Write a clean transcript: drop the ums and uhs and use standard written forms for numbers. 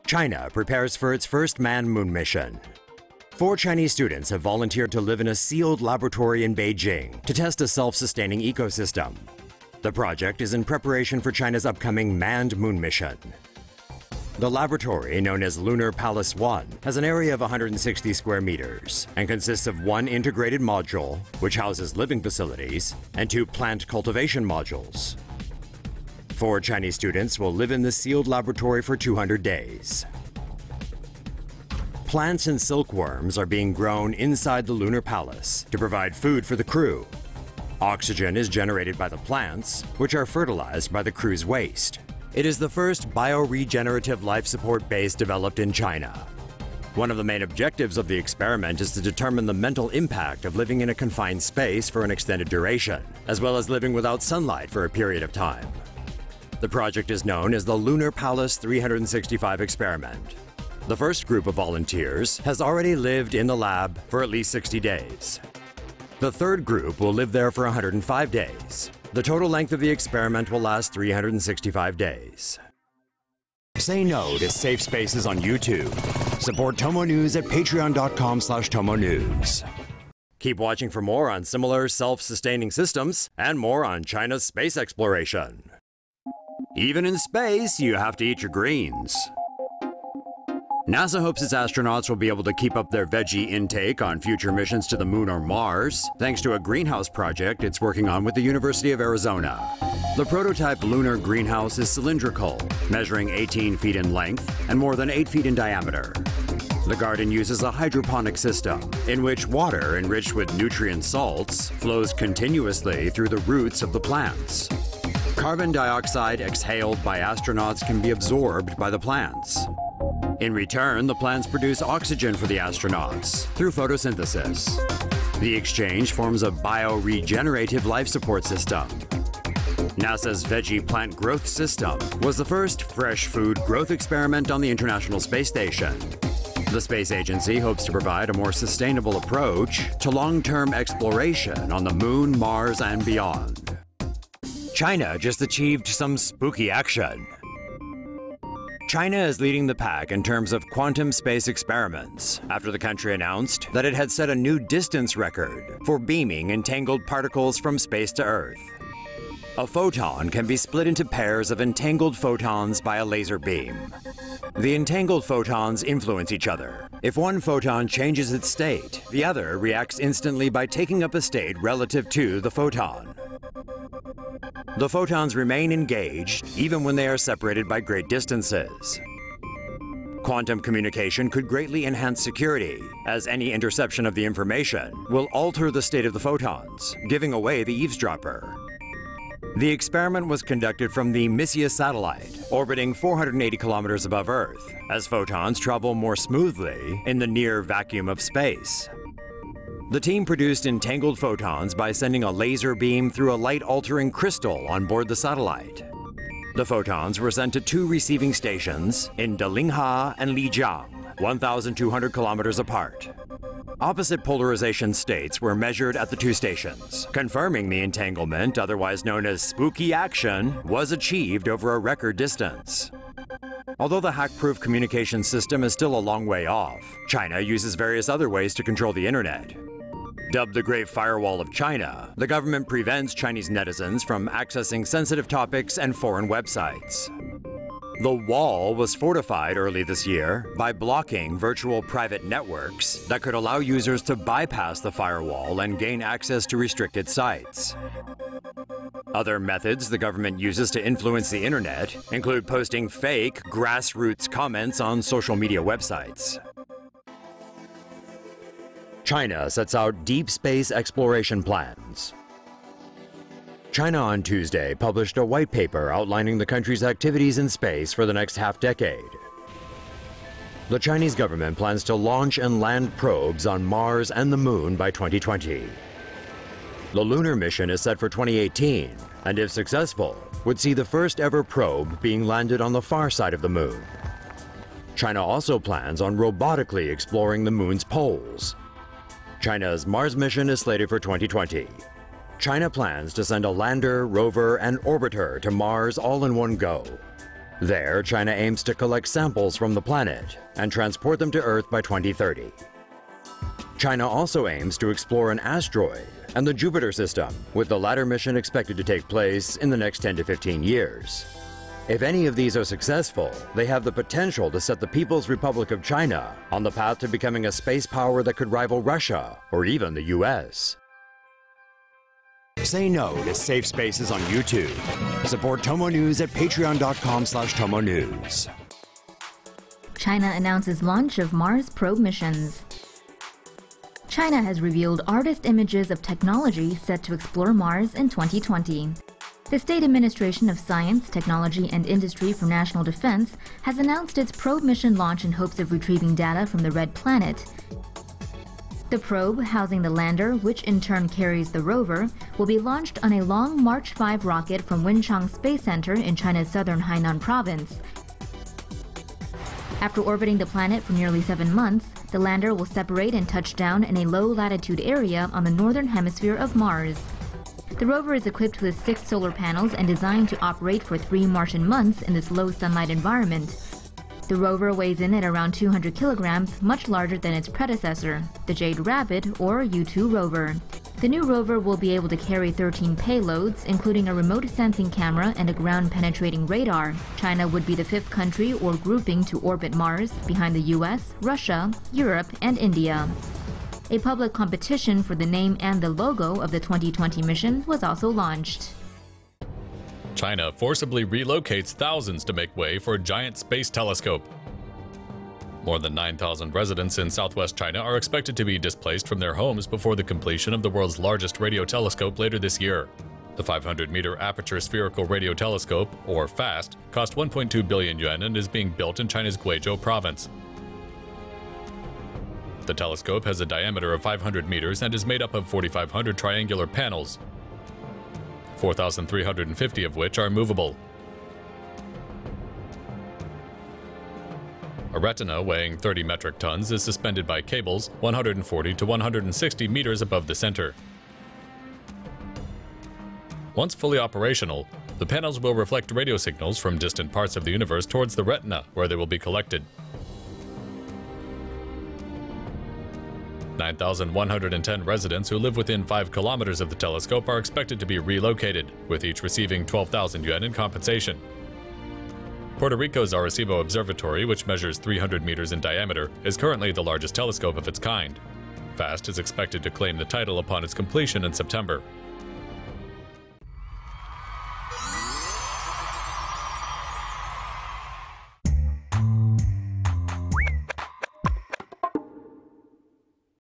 China prepares for its first manned moon mission. 4 Chinese students have volunteered to live in a sealed laboratory in Beijing to test a self-sustaining ecosystem. The project is in preparation for China's upcoming manned moon mission. The laboratory, known as Lunar Palace 1, has an area of 160 square meters and consists of 1 integrated module, which houses living facilities, and 2 plant cultivation modules. 4 Chinese students will live in the sealed laboratory for 200 days. Plants and silkworms are being grown inside the Lunar Palace to provide food for the crew. Oxygen is generated by the plants, which are fertilized by the crew's waste. It is the first bioregenerative life support base developed in China. One of the main objectives of the experiment is to determine the mental impact of living in a confined space for an extended duration, as well as living without sunlight for a period of time. The project is known as the Lunar Palace 365 experiment. The first group of volunteers has already lived in the lab for at least 60 days. The third group will live there for 105 days. The total length of the experiment will last 365 days. Say no to safe spaces on YouTube. Support TomoNews at patreon.com/TomoNews. Keep watching for more on similar self-sustaining systems and more on China's space exploration. Even in space, you have to eat your greens. NASA hopes its astronauts will be able to keep up their veggie intake on future missions to the Moon or Mars, thanks to a greenhouse project it's working on with the University of Arizona. The prototype lunar greenhouse is cylindrical, measuring 18 feet in length and more than 8 feet in diameter. The garden uses a hydroponic system, in which water enriched with nutrient salts flows continuously through the roots of the plants. Carbon dioxide exhaled by astronauts can be absorbed by the plants. In return, the plants produce oxygen for the astronauts through photosynthesis. The exchange forms a bioregenerative life support system. NASA's Veggie Plant Growth System was the first fresh food growth experiment on the International Space Station. The space agency hopes to provide a more sustainable approach to long-term exploration on the Moon, Mars, and beyond. China just achieved some spooky action. China is leading the pack in terms of quantum space experiments after the country announced that it had set a new distance record for beaming entangled particles from space to Earth. A photon can be split into pairs of entangled photons by a laser beam. The entangled photons influence each other. If one photon changes its state, the other reacts instantly by taking up a state relative to the photon. The photons remain engaged even when they are separated by great distances. Quantum communication could greatly enhance security, as any interception of the information will alter the state of the photons, giving away the eavesdropper. The experiment was conducted from the Messier satellite, orbiting 480 kilometers above Earth, as photons travel more smoothly in the near vacuum of space. The team produced entangled photons by sending a laser beam through a light-altering crystal on board the satellite. The photons were sent to 2 receiving stations in Delingha and Lijiang, 1,200 kilometers apart. Opposite polarization states were measured at the 2 stations, confirming the entanglement, otherwise known as spooky action, was achieved over a record distance. Although the hack-proof communication system is still a long way off, China uses various other ways to control the internet. Dubbed the Great Firewall of China, the government prevents Chinese netizens from accessing sensitive topics and foreign websites. The wall was fortified early this year by blocking virtual private networks that could allow users to bypass the firewall and gain access to restricted sites. Other methods the government uses to influence the internet include posting fake, grassroots comments on social media websites. China sets out deep space exploration plans. China on Tuesday published a white paper outlining the country's activities in space for the next half-decade. The Chinese government plans to launch and land probes on Mars and the Moon by 2020. The lunar mission is set for 2018, and if successful, would see the first ever probe being landed on the far side of the Moon. China also plans on robotically exploring the Moon's poles. China's Mars mission is slated for 2020. China plans to send a lander, rover, and orbiter to Mars all in one go. There, China aims to collect samples from the planet and transport them to Earth by 2030. China also aims to explore an asteroid and the Jupiter system, with the latter mission expected to take place in the next 10 to 15 years. If any of these are successful, they have the potential to set the People's Republic of China on the path to becoming a space power that could rival Russia or even the US. Say no to safe spaces on YouTube. Support TomoNews at patreon.com/TomoNews. China announces launch of Mars probe missions. China has revealed artist images of technology set to explore Mars in 2020. The State Administration of Science, Technology and Industry for National Defense has announced its probe mission launch in hopes of retrieving data from the Red Planet. The probe, housing the lander, which in turn carries the rover, will be launched on a long March 5 rocket from Wenchang Space Center in China's southern Hainan province. After orbiting the planet for nearly 7 months, the lander will separate and touch down in a low-latitude area on the northern hemisphere of Mars. The rover is equipped with 6 solar panels and designed to operate for 3 Martian months in this low-sunlight environment. The rover weighs in at around 200 kilograms, much larger than its predecessor, the Jade Rabbit or U-2 rover. The new rover will be able to carry 13 payloads, including a remote sensing camera and a ground-penetrating radar. China would be the 5th country or grouping to orbit Mars, behind the US, Russia, Europe, and India. A public competition for the name and the logo of the 2020 mission was also launched. China forcibly relocates thousands to make way for a giant space telescope. More than 9,000 residents in southwest China are expected to be displaced from their homes before the completion of the world's largest radio telescope later this year. The 500-meter aperture spherical radio telescope, or FAST, cost 1.2 billion yuan and is being built in China's Guizhou province. The telescope has a diameter of 500 meters and is made up of 4,500 triangular panels, 4,350 of which are movable. A retina weighing 30 metric tons is suspended by cables 140 to 160 meters above the center. Once fully operational, the panels will reflect radio signals from distant parts of the universe towards the retina, where they will be collected. 9,110 residents who live within 5 kilometers of the telescope are expected to be relocated, with each receiving 12,000 yuan in compensation. Puerto Rico's Arecibo Observatory, which measures 300 meters in diameter, is currently the largest telescope of its kind. FAST is expected to claim the title upon its completion in September.